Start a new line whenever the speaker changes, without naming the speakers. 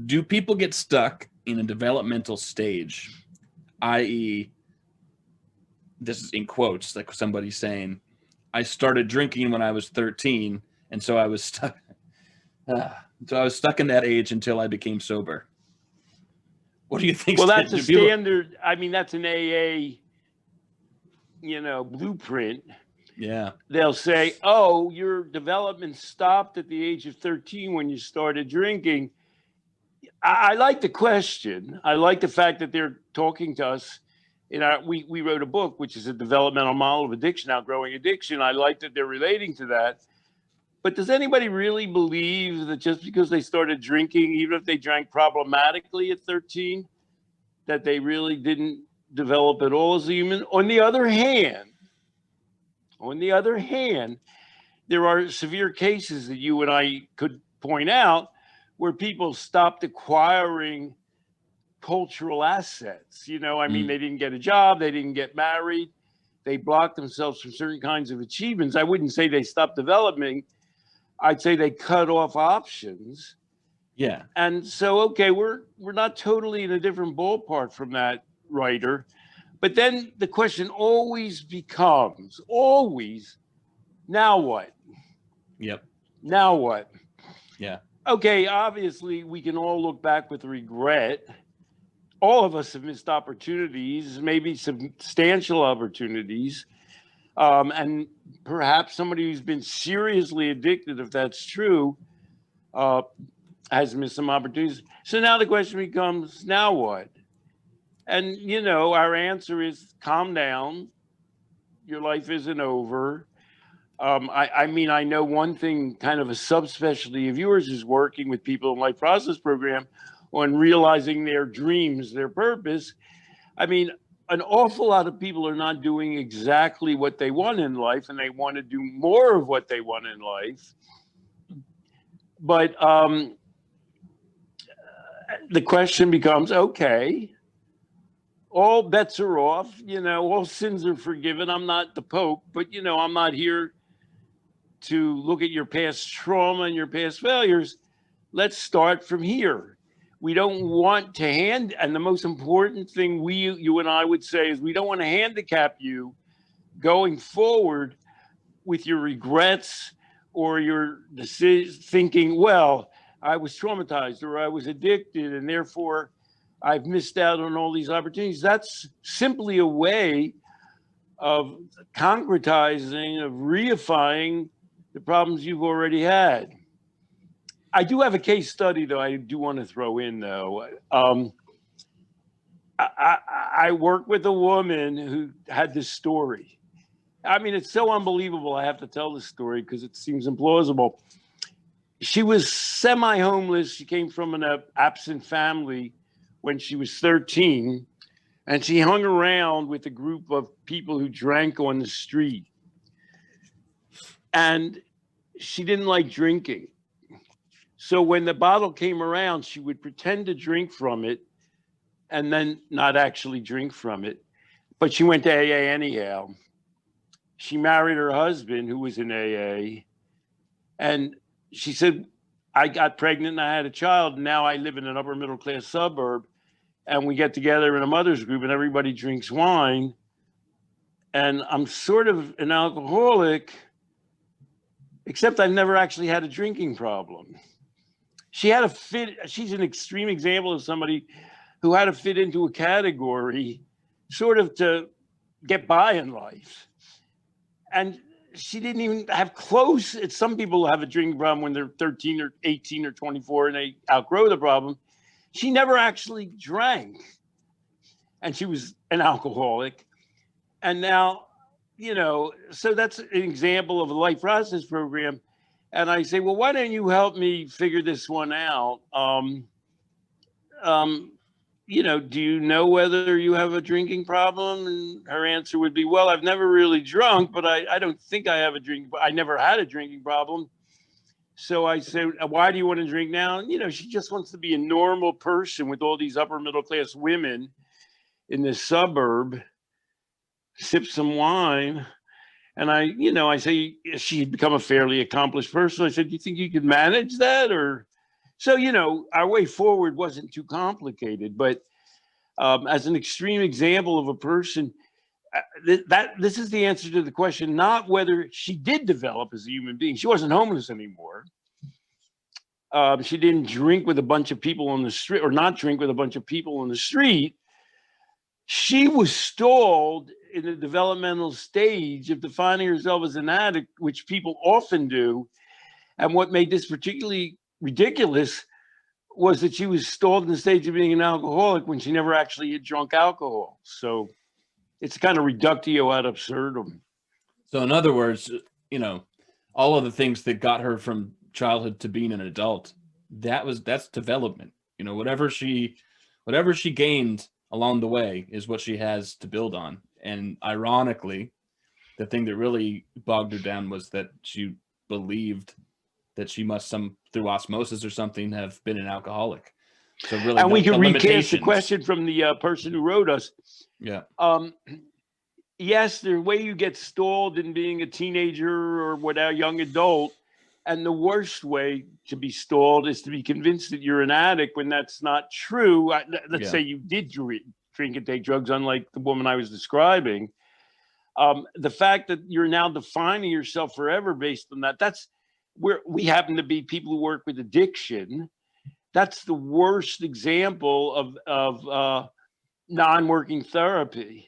Do people get stuck in a developmental stage, i.e., this is in quotes, like somebody's saying, I started drinking when I was 13, and so I was stuck. So I was stuck in that age until I became sober. What do you think?
Well, that's a
Do people?
standard. I mean, that's an AA, blueprint.
Yeah.
They'll say, oh, your development stopped at the age of 13 when you started drinking. I like the question. I like the fact that they're talking to us. We wrote a book, which is a developmental model of addiction, outgrowing addiction. I like that they're relating to that. But does anybody really believe that just because they started drinking, even if they drank problematically at 13, that they really didn't develop at all as a human? On the other hand, there are severe cases that you and I could point out where people stopped acquiring cultural assets. I mean, they didn't get a job, they didn't get married, they blocked themselves from certain kinds of achievements. I wouldn't say they stopped developing. I'd say they cut off options.
Yeah.
And so, okay, we're not totally in a different ballpark from that writer. But then the question always becomes, now what?
Yep.
Now what?
Yeah.
Okay, obviously, we can all look back with regret. All of us have missed opportunities, maybe substantial opportunities. And perhaps somebody who's been seriously addicted, if that's true, has missed some opportunities. So now the question becomes, now what? And, our answer is calm down. Your life isn't over. I mean, I know one thing, kind of a subspecialty of yours is working with people in Life Process Program on realizing their dreams, their purpose. I mean, an awful lot of people are not doing exactly what they want in life, and they want to do more of what they want in life. But the question becomes, okay, all bets are off, all sins are forgiven. I'm not the Pope, but, I'm not here to look at your past trauma and your past failures. Let's start from here. We don't want to and the most important thing you and I would say is we don't want to handicap you going forward with your regrets or your thinking, well, I was traumatized or I was addicted and therefore I've missed out on all these opportunities. That's simply a way of concretizing, of reifying the problems you've already had. I do have a case study, though, I do want to throw in, though. I work with a woman who had this story. I mean, it's so unbelievable I have to tell this story because it seems implausible. She was semi-homeless. She came from an absent family when she was 13, and she hung around with a group of people who drank on the street. And she didn't like drinking. So when the bottle came around, she would pretend to drink from it and then not actually drink from it. But she went to AA anyhow. She married her husband, who was in AA. And she said, I got pregnant and I had a child. And now I live in an upper middle class suburb. And we get together in a mother's group and everybody drinks wine. And I'm sort of an alcoholic, except I've never actually had a drinking problem. She had to fit. She's an extreme example of somebody who had to fit into a category sort of to get by in life. And she didn't even have close. It's some people have a drinking problem when they're 13 or 18 or 24 and they outgrow the problem. She never actually drank. And she was an alcoholic. And now, so that's an example of a Life Process Program. And I say, well, why don't you help me figure this one out? Do you know whether you have a drinking problem? And her answer would be, well, I've never really drunk, but I don't think I have a drinking. I never had a drinking problem. So I said, why do you want to drink now? And, she just wants to be a normal person with all these upper middle class women in this suburb, sip some wine. And I say she had become a fairly accomplished person. I said, do you think you could manage that? Or So, our way forward wasn't too complicated, but as an extreme example of a person, this is the answer to the question, not whether she did develop as a human being. She wasn't homeless anymore. She didn't drink with a bunch of people on the street, or not drink with a bunch of people on the street. She was stalled in the developmental stage of defining herself as an addict, which people often do. And what made this particularly ridiculous was that she was stalled in the stage of being an alcoholic when she never actually had drunk alcohol. So it's kind of reductio ad absurdum.
So in other words, all of the things that got her from childhood to being an adult, that's development. Whatever she gained along the way is what she has to build on. And ironically, the thing that really bogged her down was that she believed that she must, through osmosis or something, have been an alcoholic. So really,
and we can recast the question from the person who wrote us.
Yeah.
Yes, the way you get stalled in being a teenager or whatever, young adult, and the worst way to be stalled is to be convinced that you're an addict when that's not true. Let's say you did drink and take drugs, unlike the woman I was describing. The fact that you're now defining yourself forever based on that's where we happen to be people who work with addiction. That's the worst example of non-working therapy.